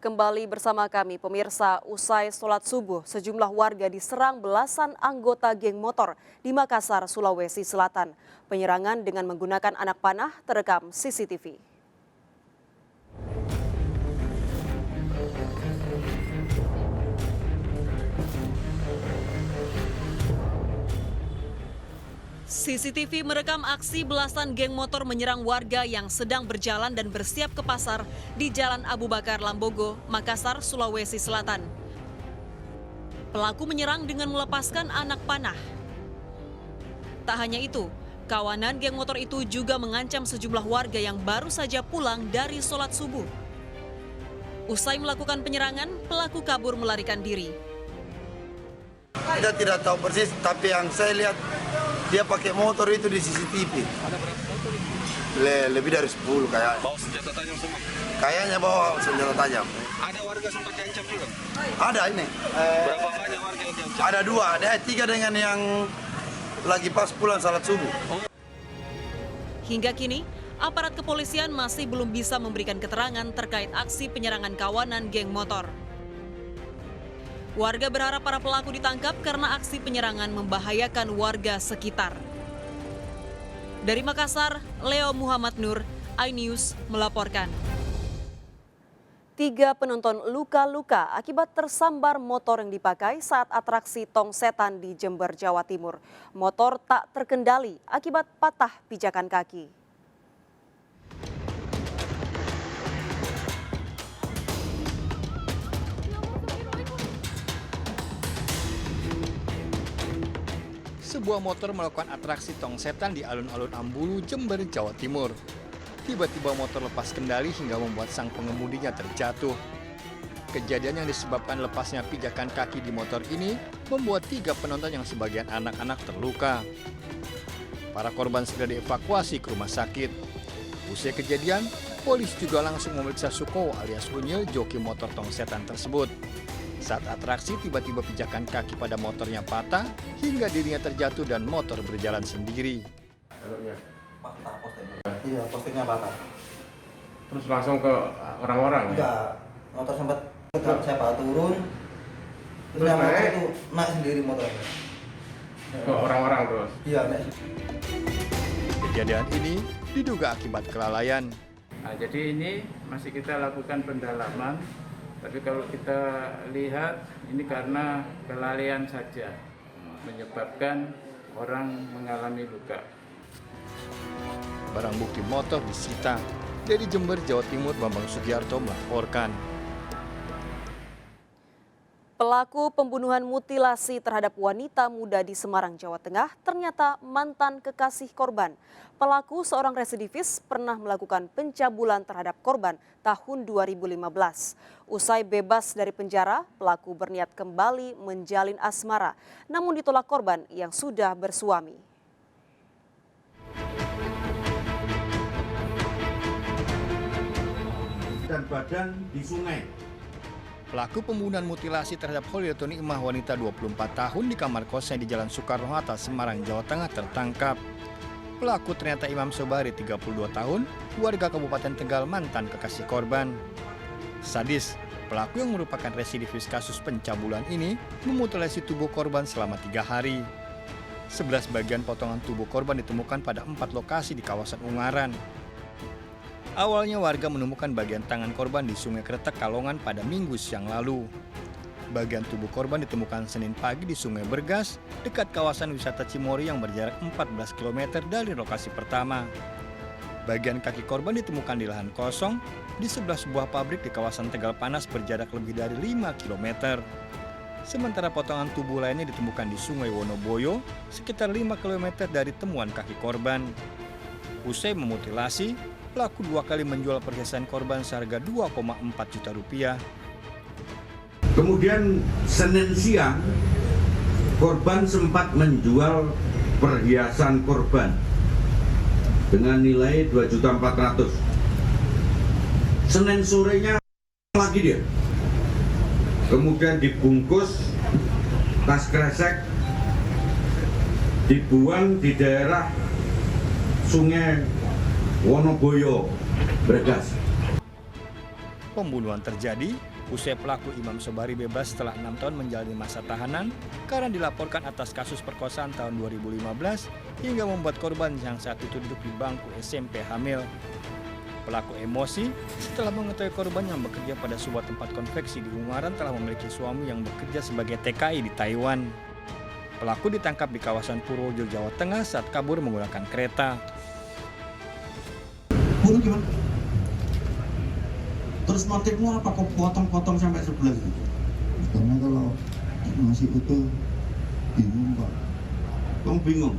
Kembali bersama kami, pemirsa. Usai sholat subuh, sejumlah warga diserang belasan anggota geng motor di Makassar, Sulawesi Selatan. Penyerangan dengan menggunakan anak panah terekam CCTV. CCTV merekam aksi belasan geng motor menyerang warga yang sedang berjalan dan bersiap ke pasar di Jalan Abu Bakar Lambogo, Makassar, Sulawesi Selatan. Pelaku menyerang dengan melepaskan anak panah. Tak hanya itu, kawanan geng motor itu juga mengancam sejumlah warga yang baru saja pulang dari sholat subuh. Usai melakukan penyerangan, pelaku kabur melarikan diri. Kita tidak tahu persis, tapi yang saya lihat dia pakai motor itu di CCTV. Ada berapa motor itu? Lebih dari 10 kayaknya. Bawa senjata tajam semua? Kayaknya bawa senjata tajam. Ada warga sempat diancam juga? Ada ini. Berapa banyak warga yang diancam? Ada 2, ada 3 dengan yang lagi pas pulang salat subuh. Hingga kini, aparat kepolisian masih belum bisa memberikan keterangan terkait aksi penyerangan kawanan geng motor. Warga berharap para pelaku ditangkap karena aksi penyerangan membahayakan warga sekitar. Dari Makassar, Leo Muhammad Nur, iNews melaporkan. 3 penonton luka-luka akibat tersambar motor yang dipakai saat atraksi Tong Setan di Jember, Jawa Timur. Motor tak terkendali akibat patah pijakan kaki. Sebuah motor melakukan atraksi Tong Setan di alun-alun Ambulu, Jember, Jawa Timur. Tiba-tiba motor lepas kendali hingga membuat sang pengemudinya terjatuh. Kejadian yang disebabkan lepasnya pijakan kaki di motor ini membuat 3 penonton yang sebagian anak-anak terluka. Para korban segera dievakuasi ke rumah sakit. Usai kejadian, polisi juga langsung memeriksa Sukowo alias Unyil, joki motor Tong Setan tersebut. Saat atraksi, tiba-tiba pijakan kaki pada motornya patah hingga dirinya terjatuh dan motor berjalan sendiri. Patah postingnya. Iya, postingnya patah. Terus langsung ke orang-orang? Enggak, motor sempat saya bawa turun. Terus motor itu naik sendiri motornya. Ke orang-orang terus? Iya, naik. Kejadian ini diduga akibat kelalaian. Nah, jadi ini masih kita lakukan pendalaman. Tapi kalau kita lihat ini karena kelalaian saja menyebabkan orang mengalami luka. Barang bukti motor disita. Dari Jember, Jawa Timur, Bambang Sugiarto melaporkan. Pelaku pembunuhan mutilasi terhadap wanita muda di Semarang, Jawa Tengah ternyata mantan kekasih korban. Pelaku seorang residivis pernah melakukan pencabulan terhadap korban tahun 2015. Usai bebas dari penjara, pelaku berniat kembali menjalin asmara, namun ditolak korban yang sudah bersuami. Dan badan di sungai. Pelaku pembunuhan mutilasi terhadap Holiatun Imah wanita 24 tahun di kamar kosnya di Jalan Soekarno-Hatta, Semarang, Jawa Tengah tertangkap. Pelaku ternyata Imam Sobari, 32 tahun, warga Kabupaten Tegal, mantan kekasih korban. Sadis, pelaku yang merupakan residivis kasus pencabulan ini memutilasi tubuh korban selama 3 hari. 11 bagian potongan tubuh korban ditemukan pada 4 lokasi di kawasan Ungaran. Awalnya warga menemukan bagian tangan korban di Sungai Kretek, Kalongan pada Minggu siang lalu. Bagian tubuh korban ditemukan Senin pagi di Sungai Bergas, dekat kawasan wisata Cimori yang berjarak 14 km dari lokasi pertama. Bagian kaki korban ditemukan di lahan kosong di sebelah sebuah pabrik di kawasan Tegal Panas berjarak lebih dari 5 km. Sementara potongan tubuh lainnya ditemukan di Sungai Wonoboyo, sekitar 5 km dari temuan kaki korban. Usai memutilasi, pelaku 2 kali menjual perhiasan korban seharga 2,4 juta rupiah. Kemudian Senin siang, korban sempat menjual perhiasan korban dengan nilai 2.400.000. Senin sorenya lagi dia. Kemudian dibungkus tas kresek, dibuang di daerah Sungai Wonoboyo, Brebes. Pembunuhan terjadi usai pelaku Imam Sobari bebas setelah 6 tahun menjalani masa tahanan karena dilaporkan atas kasus perkosaan tahun 2015 hingga membuat korban yang saat itu duduk di bangku SMP hamil. Pelaku emosi setelah mengetahui korban yang bekerja pada sebuah tempat konveksi di Ungaran telah memiliki suami yang bekerja sebagai TKI di Taiwan. Pelaku ditangkap di kawasan Purworejo, Jawa Tengah saat kabur menggunakan kereta. Bunuh gimana? Terus motifmu apa kok potong-potong sampai 11 itu? Karena kalau masih utuh bingung Pak. Kamu bingung?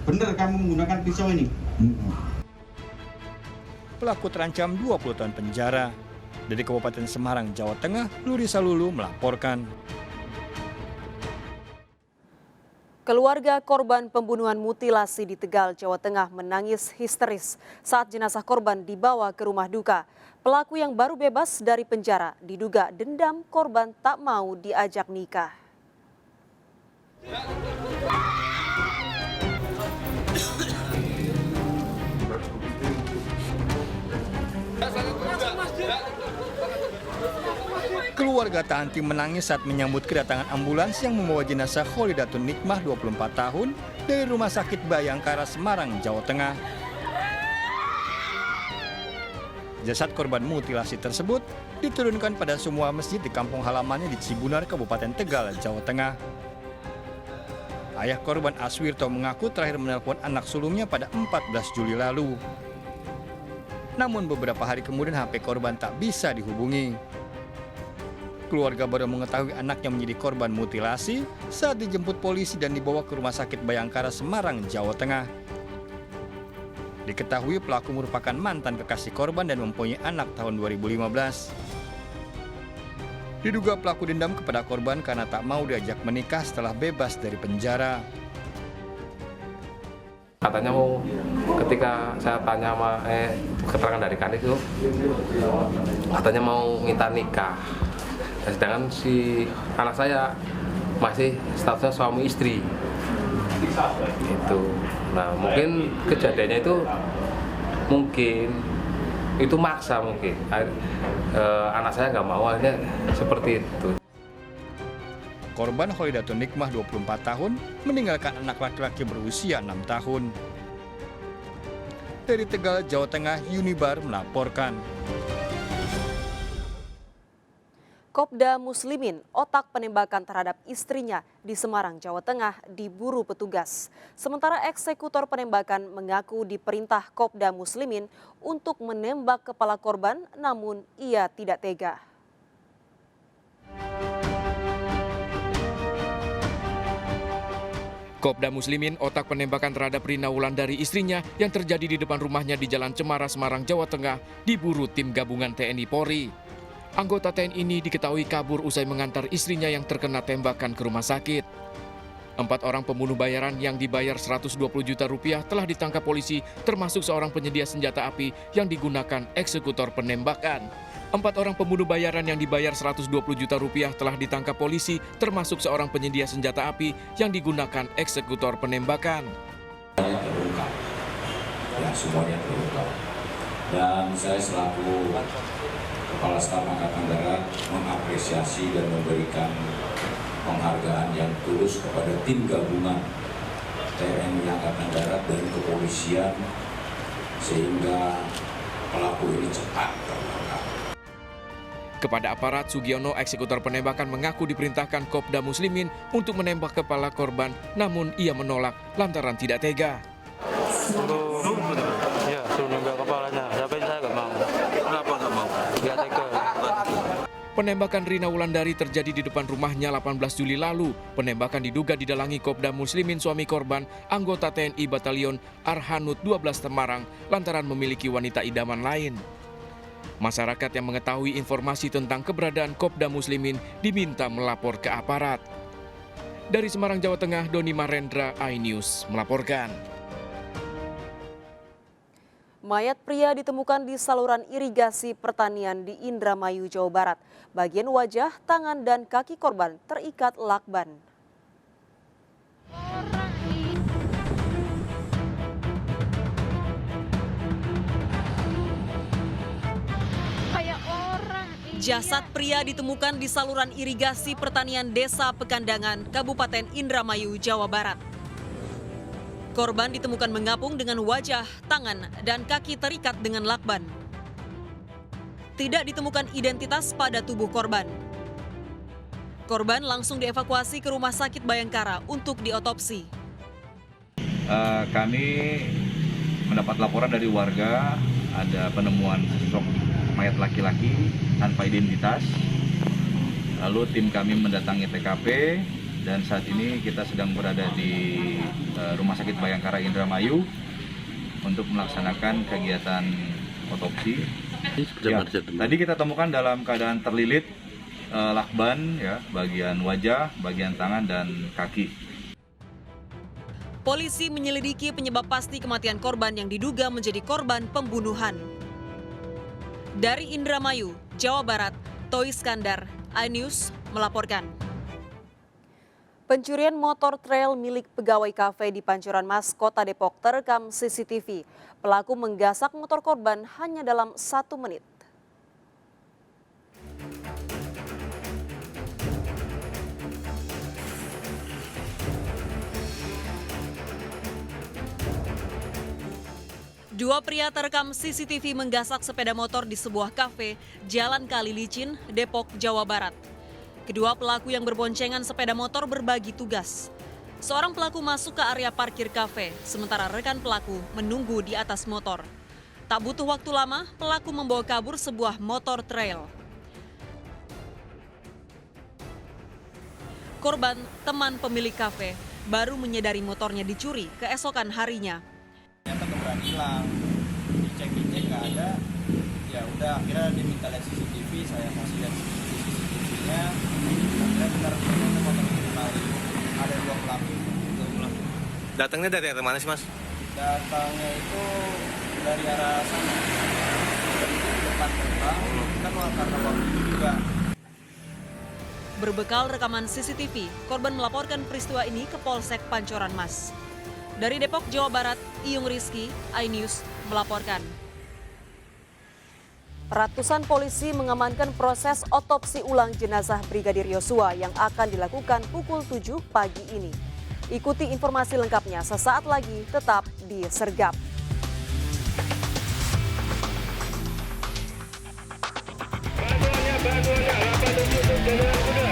Bener kamu menggunakan pisau ini? Pelaku terancam 20 tahun penjara. Dari Kabupaten Semarang, Jawa Tengah, Luri Salulu melaporkan. Keluarga korban pembunuhan mutilasi di Tegal, Jawa Tengah menangis histeris saat jenazah korban dibawa ke rumah duka. Pelaku yang baru bebas dari penjara diduga dendam korban tak mau diajak nikah. Keluarga tak henti menangis saat menyambut kedatangan ambulans yang membawa jenazah Kholidatun Nikmah 24 tahun dari Rumah Sakit Bayangkara Semarang, Jawa Tengah. Jasad korban mutilasi tersebut diturunkan pada semua masjid di kampung halamannya di Cibunar, Kabupaten Tegal, Jawa Tengah. Ayah korban Aswirto mengaku terakhir menelpon anak sulungnya pada 14 Juli lalu. Namun beberapa hari kemudian HP korban tak bisa dihubungi. Keluarga baru mengetahui anaknya menjadi korban mutilasi saat dijemput polisi dan dibawa ke Rumah Sakit Bayangkara Semarang, Jawa Tengah. Diketahui pelaku merupakan mantan kekasih korban dan mempunyai anak tahun 2015. Diduga pelaku dendam kepada korban karena tak mau diajak menikah setelah bebas dari penjara. Katanya mau, ketika saya tanya sama keterangan dari Kanit itu, katanya mau minta nikah. Sedangkan si anak saya masih statusnya suami istri. Itu. Nah, mungkin kejadiannya itu maksa mungkin. Anak saya nggak mau, akhirnya seperti itu. Korban Kholidatun Nikmah 24 tahun meninggalkan anak laki-laki berusia 6 tahun. Dari Tegal, Jawa Tengah, Unibar melaporkan. Kopda Muslimin, otak penembakan terhadap istrinya di Semarang, Jawa Tengah diburu petugas. Sementara eksekutor penembakan mengaku diperintah Kopda Muslimin untuk menembak kepala korban, namun ia tidak tega. Kopda Muslimin, otak penembakan terhadap Rina Wulandari istrinya yang terjadi di depan rumahnya di Jalan Cemara, Semarang, Jawa Tengah, diburu tim gabungan TNI Polri. Anggota TNI ini diketahui kabur usai mengantar istrinya yang terkena tembakan ke rumah sakit. 4 orang pembunuh bayaran yang dibayar 120 juta rupiah telah ditangkap polisi, termasuk seorang penyedia senjata api yang digunakan eksekutor penembakan. 4 orang pembunuh bayaran yang dibayar 120 juta rupiah telah ditangkap polisi, termasuk seorang penyedia senjata api yang digunakan eksekutor penembakan. Terungkap, ya semuanya terungkap. Dan saya selaku Kepala Staf Angkatan Darat mengapresiasi dan memberikan penghargaan yang tulus kepada tim gabungan TNI Angkatan Darat dan kepolisian sehingga pelaku ini cepat tertangkap. Kepada aparat, Sugiono, eksekutor penembakan, mengaku diperintahkan Kopda Muslimin untuk menembak kepala korban, namun ia menolak lantaran tidak tega. Suruh nembak kepalanya, tapi saya nggak mau. Kenapa nggak mau? Nggak tega. Penembakan Rina Wulandari terjadi di depan rumahnya 18 Juli lalu. Penembakan diduga didalangi Kopda Muslimin, suami korban, anggota TNI Batalion Arhanud 12 Semarang, lantaran memiliki wanita idaman lain. Masyarakat yang mengetahui informasi tentang keberadaan Kopda Muslimin diminta melapor ke aparat. Dari Semarang, Jawa Tengah, Doni Marendra, iNews melaporkan. Mayat pria ditemukan di saluran irigasi pertanian di Indramayu, Jawa Barat. Bagian wajah, tangan, dan kaki korban terikat lakban. Jasad pria ditemukan di saluran irigasi pertanian Desa Pekandangan, Kabupaten Indramayu, Jawa Barat. Korban ditemukan mengapung dengan wajah, tangan, dan kaki terikat dengan lakban. Tidak ditemukan identitas pada tubuh korban. Korban langsung dievakuasi ke Rumah Sakit Bayangkara untuk diotopsi. Kami mendapat laporan dari warga ada penemuan sosok mayat laki-laki tanpa identitas. Lalu tim kami mendatangi TKP dan saat ini kita sedang berada di Rumah Sakit Bayangkara Indramayu untuk melaksanakan kegiatan otopsi. Ya, tadi kita temukan dalam keadaan terlilit lakban, ya, bagian wajah, bagian tangan dan kaki. Polisi menyelidiki penyebab pasti kematian korban yang diduga menjadi korban pembunuhan. Dari Indramayu, Jawa Barat, Toi Skandar, iNews melaporkan. Pencurian motor trail milik pegawai kafe di Pancoran Mas, Kota Depok terekam CCTV. Pelaku menggasak motor korban hanya dalam 1 menit. Dua pria terekam CCTV menggasak sepeda motor di sebuah kafe, Jalan Kali Licin, Depok, Jawa Barat. Kedua pelaku yang berboncengan sepeda motor berbagi tugas. Seorang pelaku masuk ke area parkir kafe, sementara rekan pelaku menunggu di atas motor. Tak butuh waktu lama, pelaku membawa kabur sebuah motor trail. Korban, teman pemilik kafe, baru menyadari motornya dicuri keesokan harinya. Hilang, dicek nggak ada, ya udah akhirnya dia minta lihat CCTV, saya kasih lihat CCTV-nya, akhirnya benar-benar motor itu kembali, ada dua pelaku. Datangnya dari arah mana sih, Mas? Datangnya itu dari arah sana, dari depan gerbang, kan karena waktu juga. Berbekal rekaman CCTV, korban melaporkan peristiwa ini ke Polsek Pancoran Mas. Dari Depok, Jawa Barat, Iyung Rizky, iNews melaporkan. Ratusan polisi mengamankan proses otopsi ulang jenazah Brigadir Yosua yang akan dilakukan pukul 7 pagi ini. Ikuti informasi lengkapnya sesaat lagi, tetap di Sergap. Bagonya, 87 Jalan Kuda,